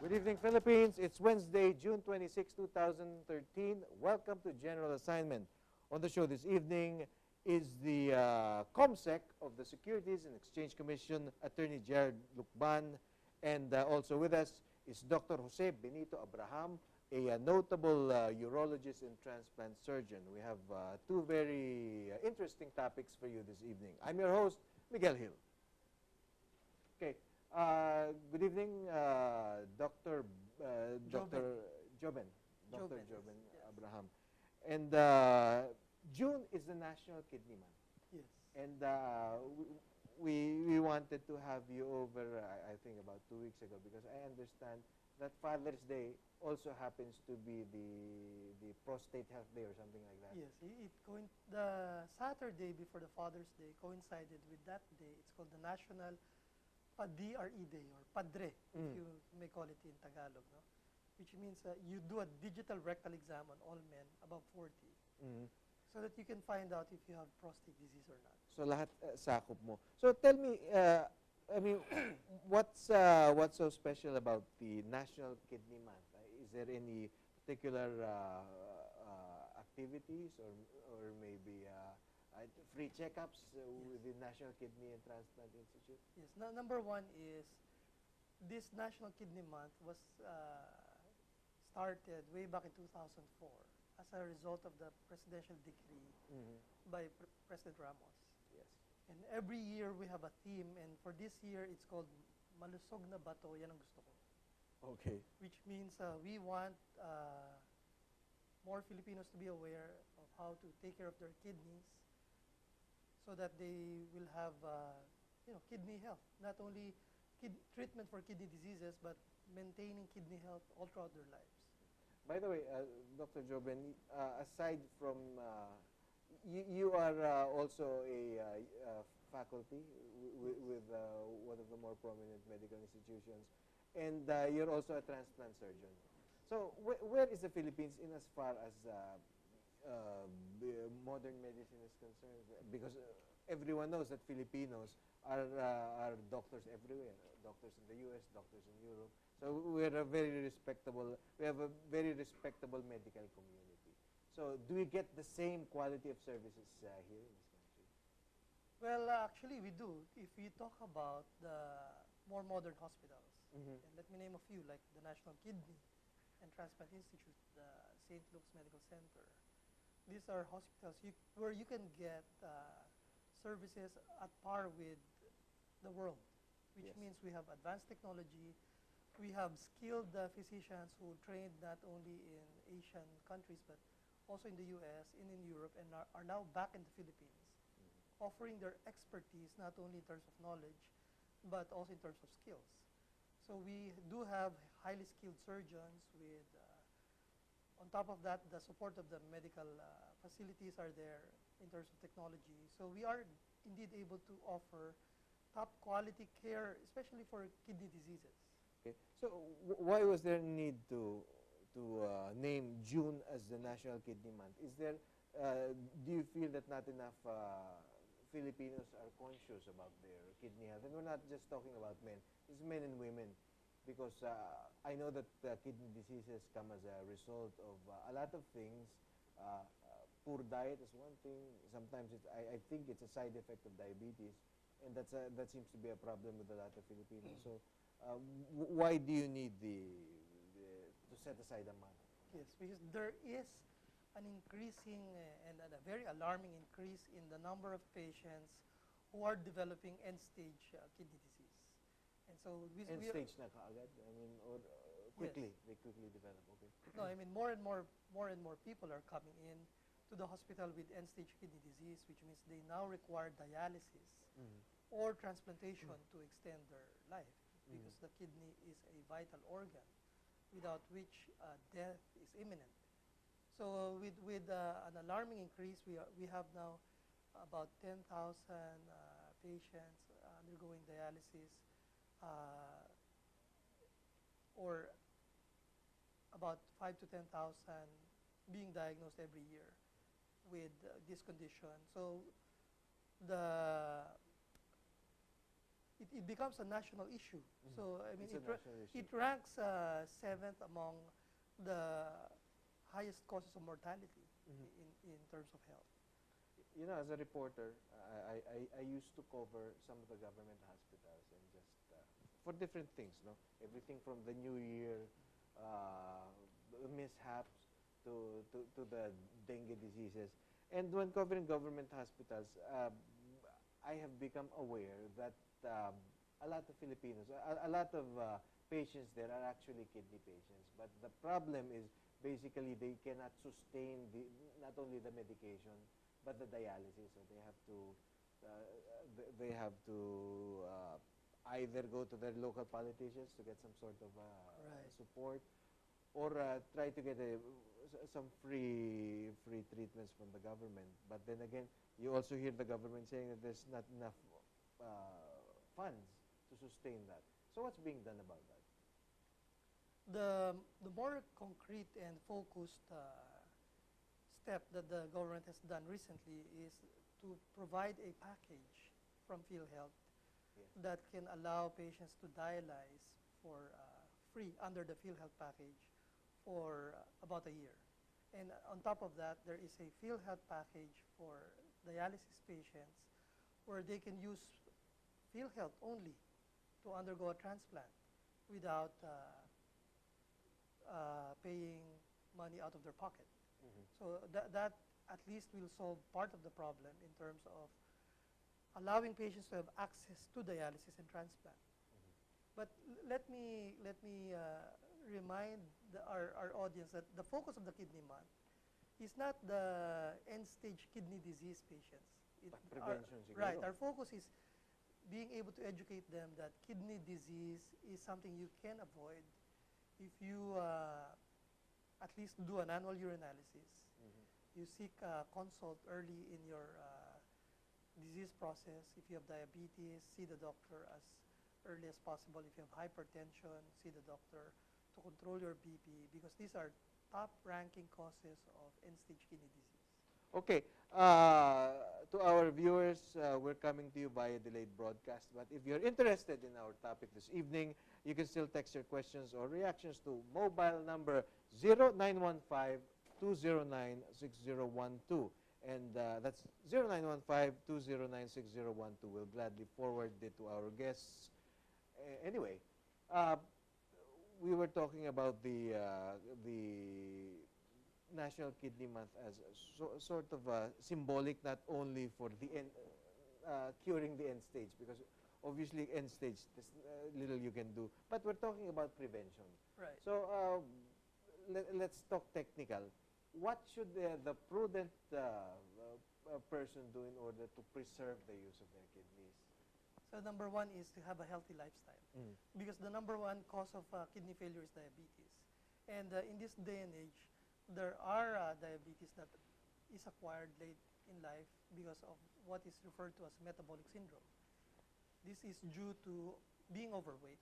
Good evening, Philippines. It's Wednesday, June 26, 2013. Welcome to General Assignment. On the show this evening is the COMSEC of the Securities and Exchange Commission, Attorney Jared Lucban, and also with us is Dr. Jose Benito Abraham, a notable urologist and transplant surgeon. We have two very interesting topics for you this evening. I'm your host, Miguel Hill. Okay. Good evening, Dr. Joben, Dr. Joben Abraham. And June is the National Kidney Month. Yes. And we wanted to have you over, I think, about 2 weeks ago, because I understand that Father's Day also happens to be the Prostate Health Day or something like that. Yes, the Saturday before the Father's Day coincided with that day. It's called the National PADRE Day, or Padre, if you may call it in Tagalog, no? Which means you do a digital rectal exam on all men above 40 so that you can find out if you have prostate disease or not. So lahat sakop mo. So tell me, I mean, what's so special about the National Kidney Month? Is there any particular activities or maybe free checkups with the National Kidney and Transplant Institute? Yes. Number one is this National Kidney Month was started way back in 2004 as a result of the presidential decree by President Ramos. Yes. And every year we have a theme, and for this year it's called Malusog na Bato, Yan Ang Gusto Ko. Okay. Which means we want more Filipinos to be aware of how to take care of their kidneys so that they will have kidney health. Not only treatment for kidney diseases, but maintaining kidney health all throughout their lives. By the way, Dr. Joben, aside from, you are also a faculty with one of the more prominent medical institutions, and you're also a transplant surgeon. So where is the Philippines in as far as modern medicine is concerned? Because everyone knows that Filipinos are doctors everywhere, doctors in the U.S., doctors in Europe. So we have a very respectable medical community. So do we get the same quality of services here in this country? Well, actually we do. If you talk about the more modern hospitals, and let me name a few, like the National Kidney and Transplant Institute, the St. Luke's Medical Center. These are hospitals where you can get services at par with the world, which means we have advanced technology. We have skilled physicians who trained not only in Asian countries, but also in the U.S. and in Europe, and are now back in the Philippines, offering their expertise not only in terms of knowledge, but also in terms of skills. So we do have highly skilled surgeons with, on top of that, the support of the medical facilities are there in terms of technology. So we are indeed able to offer top quality care, especially for kidney diseases. Okay. So why was there a need to name June as the National Kidney Month? Is there, do you feel that not enough Filipinos are conscious about their kidney health? And we're not just talking about men, it's men and women. Because I know that kidney diseases come as a result of a lot of things. Poor diet is one thing. Sometimes I think it's a side effect of diabetes, and that seems to be a problem with a lot of Filipinos. So why do you need to set aside a month? Yes, because there is an increasing and a very alarming increase in the number of patients who are developing end-stage kidney disease. And so end-stage na kaagad? I mean, or quickly, yes. They quickly develop, okay. No, I mean, more and more people are coming in to the hospital with end-stage kidney disease, which means they now require dialysis or transplantation to extend their life, because the kidney is a vital organ without which death is imminent. So with an alarming increase, we have now about 10,000 patients undergoing dialysis, or about 5,000 to 10,000 being diagnosed every year with this condition. So the it becomes a national issue. So I mean, It's a national issue. it ranks 7th among the highest causes of mortality in terms of health. You know, as a reporter, I used to cover some of the government hospitals and just for different things, no? Everything from the New Year mishaps to the dengue diseases. And when covering government hospitals, I have become aware that a lot of Filipinos, a lot of patients there are actually kidney patients. But the problem is basically they cannot sustain not only the medication but the dialysis. So they have to either go to their local politicians to get some sort of support, or try to get some free treatments from the government. But then again, you also hear the government saying that there's not enough funds to sustain that. So what's being done about that? The more concrete and focused step that the government has done recently is to provide a package from PhilHealth that can allow patients to dialyze for free under the PhilHealth package for about a year. And on top of that, there is a PhilHealth package for dialysis patients where they can use PhilHealth only to undergo a transplant without paying money out of their pocket. So that at least will solve part of the problem in terms of allowing patients to have access to dialysis and transplant. But let me remind our audience that the focus of the Kidney Month is not the end-stage kidney disease patients. Prevention. Right. Our focus is being able to educate them that kidney disease is something you can avoid if you at least do an annual urinalysis. You seek consult early in your disease process. If you have diabetes, see the doctor as early as possible. If you have hypertension, see the doctor to control your BP, because these are top-ranking causes of end-stage kidney disease. Okay. To our viewers, we're coming to you via delayed broadcast. But if you're interested in our topic this evening, you can still text your questions or reactions to mobile number 0915-209-6012. And that's 0915-209-6012. We'll gladly forward it to our guests. Anyway, we were talking about the National Kidney Month as sort of symbolic, not only for the curing the end stage, because obviously end stage there's little you can do, but we're talking about prevention. Right. So let's talk technical. What should the prudent person do in order to preserve the use of their kidneys? So number one is to have a healthy lifestyle, because the number one cause of kidney failure is diabetes. And in this day and age, there are diabetes that is acquired late in life because of what is referred to as metabolic syndrome. This is due to being overweight,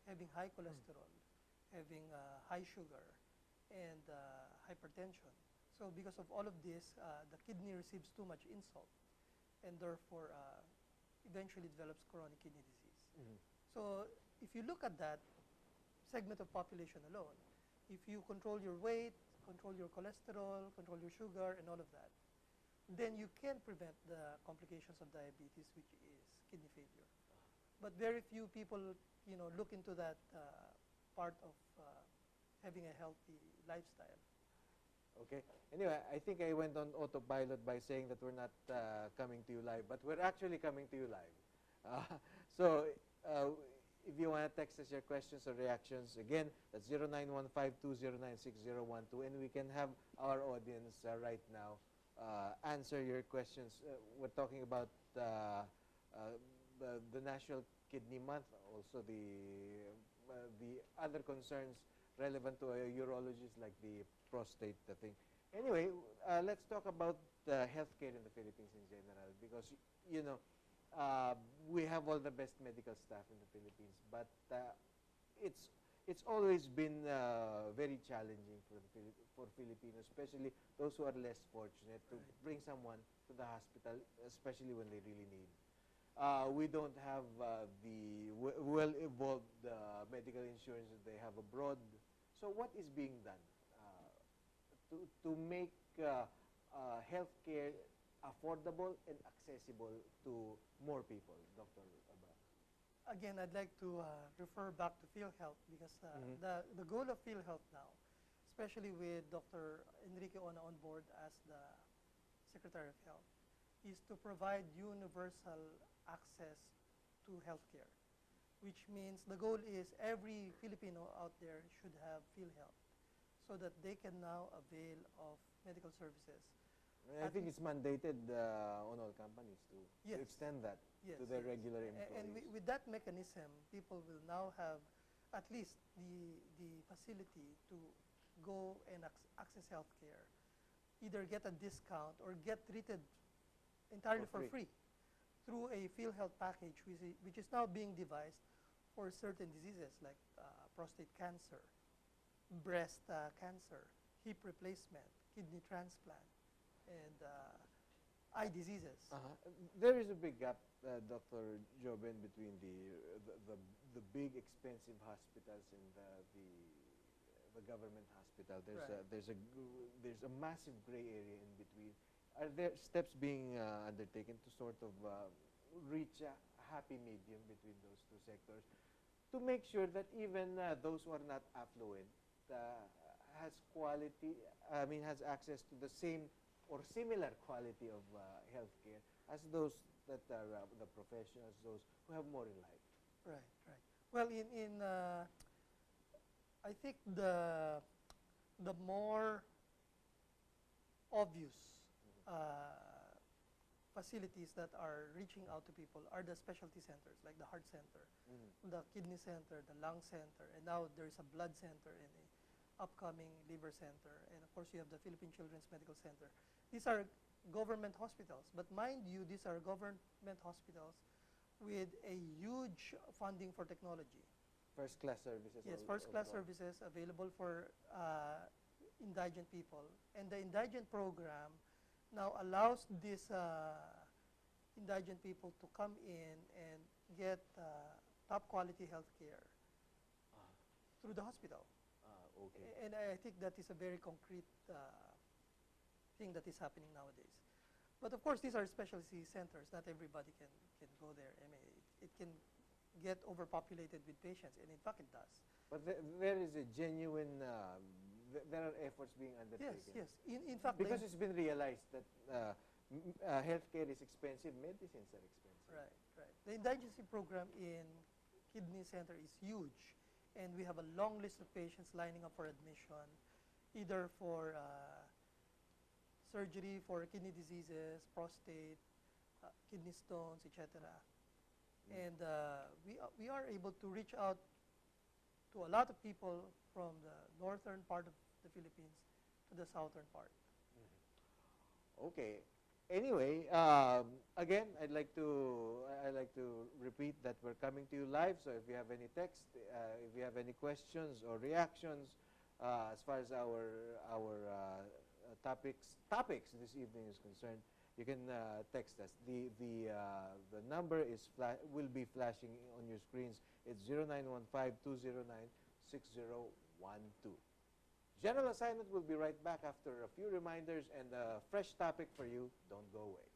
having high cholesterol, having high sugar, and hypertension. So because of all of this, the kidney receives too much insult, and therefore eventually develops chronic kidney disease. So if you look at that segment of population alone, if you control your weight, control your cholesterol, control your sugar, and all of that, then you can prevent the complications of diabetes, which is kidney failure. But very few people, look into that part of having a healthy lifestyle. Okay. Anyway, I think I went on autopilot by saying that we're not coming to you live, but we're actually coming to you live. So if you want to text us your questions or reactions, again, that's 0915-209-6012, and we can have our audience right now answer your questions. We're talking about the National Kidney Month, also the other concerns relevant to a urologist like the prostate thing. Anyway, let's talk about healthcare in the Philippines in general, because we have all the best medical staff in the Philippines, but it's always been very challenging for Filipinos, especially those who are less fortunate, to bring someone to the hospital, especially when they really need. we don't have the well-evolved medical insurance that they have abroad. So what is being done to make healthcare affordable and accessible to more people, Dr. Abraham? Again, I'd like to refer back to PhilHealth because Mhm. the goal of PhilHealth now, especially with Dr. Enrique Ona on board as the Secretary of Health, is to provide universal access to healthcare, which means the goal is every Filipino out there should have PhilHealth so that they can now avail of medical services. And I think it's mandated on all companies to Yes. extend that Yes, to their yes. regular And employees. with that mechanism, people will now have at least the facility to go and access healthcare, either get a discount or get treated entirely For for free. free through a PhilHealth package, which is now being devised for certain diseases like prostate cancer, breast cancer, hip replacement, kidney transplant, and eye diseases. There is a big gap, Dr. Joben, between the big expensive hospitals and the government hospital. Right. There's a massive gray area in between. Are there steps being undertaken to sort of reach a happy medium between those two sectors to make sure that even those who are not affluent has quality, has access to the same or similar quality of healthcare as those that are the professionals, those who have more in life? Right, right. Well, I think the more obvious facilities that are reaching out to people are the specialty centers, like the heart center, the kidney center, the lung center, and now there's a blood center and a upcoming liver center, and of course you have the Philippine Children's Medical Center. These are government hospitals, but mind you, these are government hospitals with a huge funding for technology. First-class services. Yes, first-class services available for indigent people, and the indigent program now allows these indigent people to come in and get top quality health care through the hospital. Okay. And I think that is a very concrete thing that is happening nowadays. But of course, these are specialty centers. Not everybody can go there. I mean, it can get overpopulated with patients, and in fact it does. But there is a genuine, there are efforts being undertaken. Yes, yes. In fact, because it's been realized that healthcare is expensive, medicines are expensive. right, right. The indigency program in Kidney Center is huge, and we have a long list of patients lining up for admission, either for surgery for kidney diseases, prostate, kidney stones, etc. And we are able to reach out to a lot of people from the northern part of the Philippines to the southern part. Okay. Anyway, again, I'd like to repeat that we're coming to you live. So if you have any text, if you have any questions or reactions, as far as our topics this evening is concerned, you can text us. The number will be flashing on your screens. It's 0915-209-6012. General assignment will be right back after a few reminders and a fresh topic for you. Don't go away.